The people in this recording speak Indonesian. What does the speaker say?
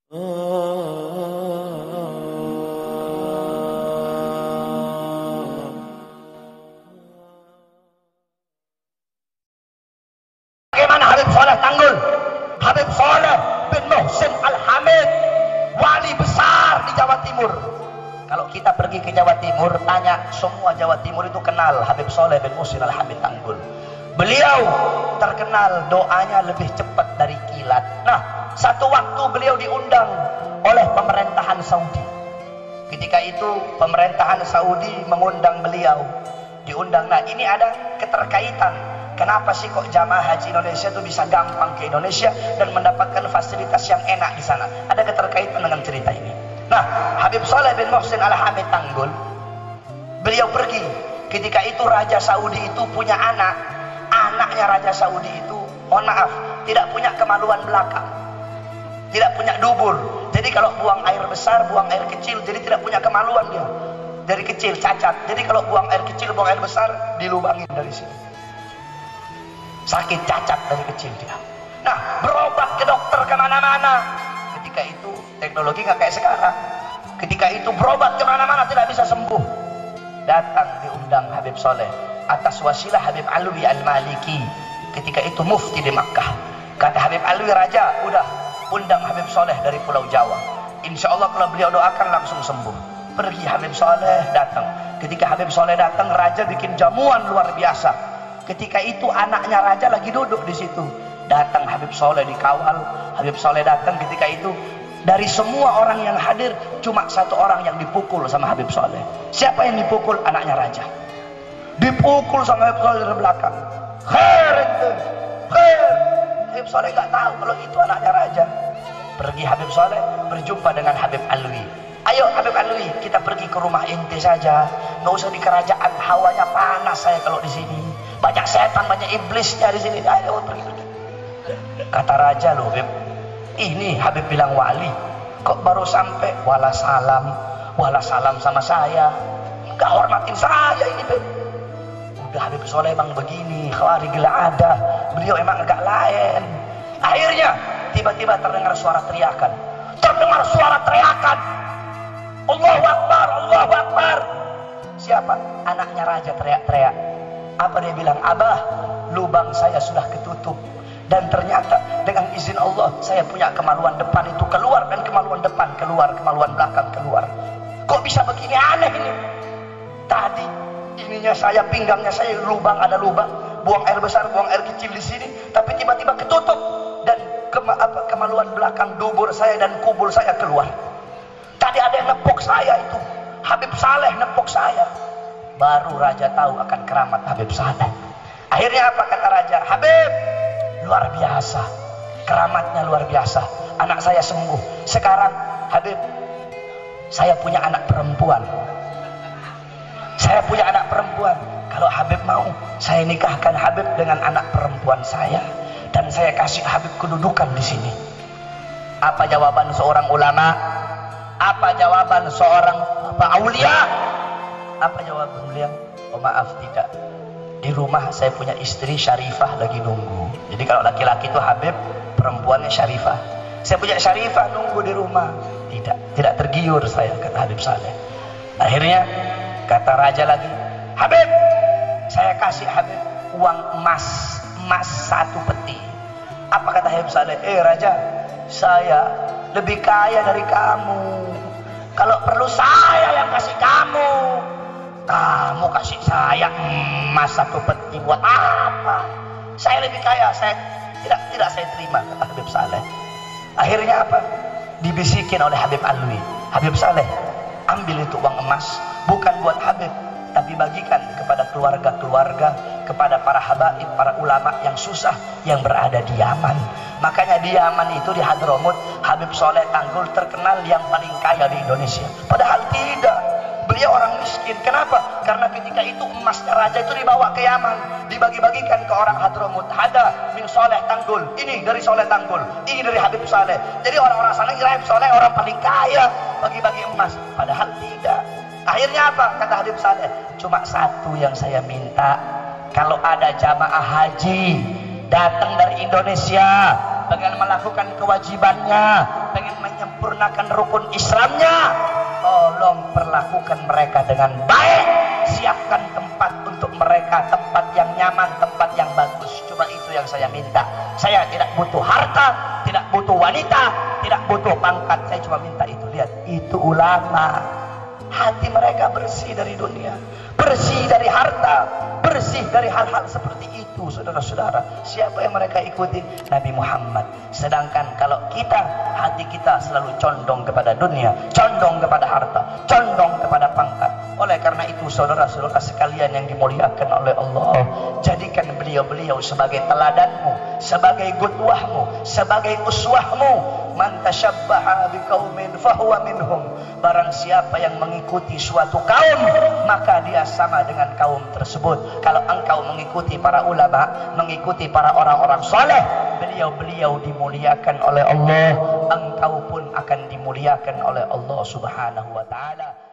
Bagaimana Habib Saleh Tanggul? Habib Saleh bin Muhsin Al-Hamid, wali besar di Jawa Timur. Kalau kita pergi ke Jawa Timur, tanya semua Jawa Timur itu kenal Habib Saleh bin Muhsin Al-Hamid Tanggul. Beliau terkenal doanya lebih cepat dari kilat. Nah, satu waktu beliau diundang oleh pemerintahan Saudi. Ketika itu pemerintahan Saudi mengundang beliau. Diundang. Nah, ini ada keterkaitan. Kenapa sih kok jamaah haji Indonesia itu bisa gampang ke Indonesia dan mendapatkan fasilitas yang enak di sana? Ada keterkaitan dengan cerita ini. Nah, Habib Saleh bin Muhsin Al-Hamid Tanggul, beliau pergi. Ketika itu Raja Saudi itu punya anak. Anaknya Raja Saudi itu, mohon maaf, tidak punya kemaluan belakang, tidak punya dubur. Jadi kalau buang air besar, buang air kecil, jadi tidak punya kemaluan dia. Dari kecil cacat. Jadi kalau buang air kecil, buang air besar, dilubangin dari sini. Sakit cacat dari kecil dia. Nah, berobat ke dokter kemana-mana. Ketika itu teknologi nggak kayak sekarang. Ketika itu berobat kemana-mana tidak bisa sembuh. Datang diundang Habib Saleh atas wasilah Habib Alwi Al-Maliki. Ketika itu mufti di Makkah. Kata Habib Alwi, raja udah undang Habib Saleh dari Pulau Jawa. Insya Allah kalau beliau doakan langsung sembuh. Pergi Habib Saleh datang. Ketika Habib Saleh datang, raja bikin jamuan luar biasa. Ketika itu anaknya raja lagi duduk di situ. Datang Habib Saleh dikawal. Habib Saleh datang. Ketika itu dari semua orang yang hadir cuma satu orang yang dipukul sama Habib Saleh. Siapa yang dipukul? Anaknya raja. Dipukul sama Habib Saleh dari belakang. Khair itu, khair. Habib Saleh nggak tahu kalau itu anaknya raja. Pergi Habib Saleh berjumpa dengan Habib Alwi. Ayo Habib Alwi, kita pergi ke rumah ente saja. Nggak usah di kerajaan, hawanya panas saya kalau di sini. Banyak setan, banyak iblisnya di sini. Ayo pergi. Kata raja, loh Habib, ini Habib bilang wali, kok baru sampai wala salam sama saya, nggak hormatin saya ini Habib. Udah Habib Saleh emang begini, khawarigil ada, beliau emang agak lain. Akhirnya tiba-tiba terdengar suara teriakan. Allahu Akbar, Allahu Akbar. Siapa? Anaknya raja teriak-teriak. Apa dia bilang? Abah, lubang saya sudah ketutup. Dan ternyata dengan izin Allah saya punya kemaluan depan itu keluar, dan kemaluan depan keluar, kemaluan belakang keluar. Kok bisa begini, aneh ini. Tadi ininya saya, pinggangnya saya lubang, ada lubang, buang air besar, buang air kecil di sini, tapi tiba-tiba ketutup, dan kemaluan belakang dubur saya dan kubul saya keluar. Tadi ada yang nepuk saya itu, Habib Saleh nepuk saya. Baru raja tahu akan keramat Habib Saleh. Akhirnya apa kata raja? Habib, luar biasa, keramatnya luar biasa, anak saya sembuh. Sekarang Habib, saya punya anak perempuan. Saya punya anak perempuan. Kalau Habib mau, saya nikahkan Habib dengan anak perempuan saya, dan saya kasih Habib kedudukan di sini. Apa jawaban seorang ulama? Apa jawaban seorang aulia? Apa jawaban beliau? Oh maaf, tidak. Di rumah saya punya istri Syarifah lagi nunggu. Jadi kalau laki-laki itu Habib, perempuannya Syarifah. Saya punya Syarifah nunggu di rumah. Tidak tergiur saya, kata Habib Saleh. Akhirnya kata raja lagi, Habib, saya kasih Habib uang emas 1 peti. Apa kata Habib Saleh? Raja, saya lebih kaya dari kamu. Kalau perlu saya yang kasih kamu. Kamu kasih saya emas 1 peti buat apa? Saya lebih kaya. Saya tidak saya terima, kata Habib Saleh. Akhirnya apa? Dibisikin oleh Habib Alwi. Habib Saleh, ambil itu uang emas, bukan buat Habib, tapi bagikan kepada keluarga-keluarga, kepada para habaib, para ulama yang susah, yang berada di Yaman. Makanya di Yaman itu, di Hadramut, Habib Saleh Tanggul terkenal yang paling kaya di Indonesia. Padahal tidak, beliau orang miskin. Kenapa? Karena ketika itu emasnya raja itu dibawa ke Yaman, dibagi-bagikan ke orang Hadramut. Hada min Saleh Tanggul, ini dari Saleh Tanggul, ini dari Habib Saleh. Jadi orang-orang sana kira Habib Saleh orang paling kaya, bagi-bagi emas. Padahal tidak. Akhirnya apa? Kata Habib Saleh, cuma satu yang saya minta, kalau ada jamaah haji datang dari Indonesia pengen melakukan kewajibannya, pengen menyempurnakan rukun Islamnya, tolong perlakukan mereka dengan baik. Siapkan tempat untuk mereka, tempat yang nyaman, tempat yang bagus. Cuma itu yang saya minta. Saya tidak butuh harta, tidak butuh wanita, tidak butuh pangkat. Saya cuma minta itu. Lihat, itu ulama. Hati mereka bersih dari dunia, bersih dari harta, bersih dari hal-hal seperti itu, saudara-saudara. Siapa yang mereka ikuti? Nabi Muhammad. Sedangkan kalau kita, hati kita selalu condong kepada dunia, condong kepada harta, condong kepada pangkat. Oleh karena itu, saudara-saudara sekalian yang dimuliakan oleh Allah, jadikan beliau-beliau sebagai teladanmu, sebagai qudwahmu, sebagai uswahmu. Man tashabbaha biqaumin fahuwa minhum. Barang siapa yang mengikuti suatu kaum, maka dia sama dengan kaum tersebut. Kalau engkau mengikuti para ulama, mengikuti para orang-orang soleh, beliau-beliau dimuliakan oleh Allah, engkau pun akan dimuliakan oleh Allah Subhanahu wa ta'ala.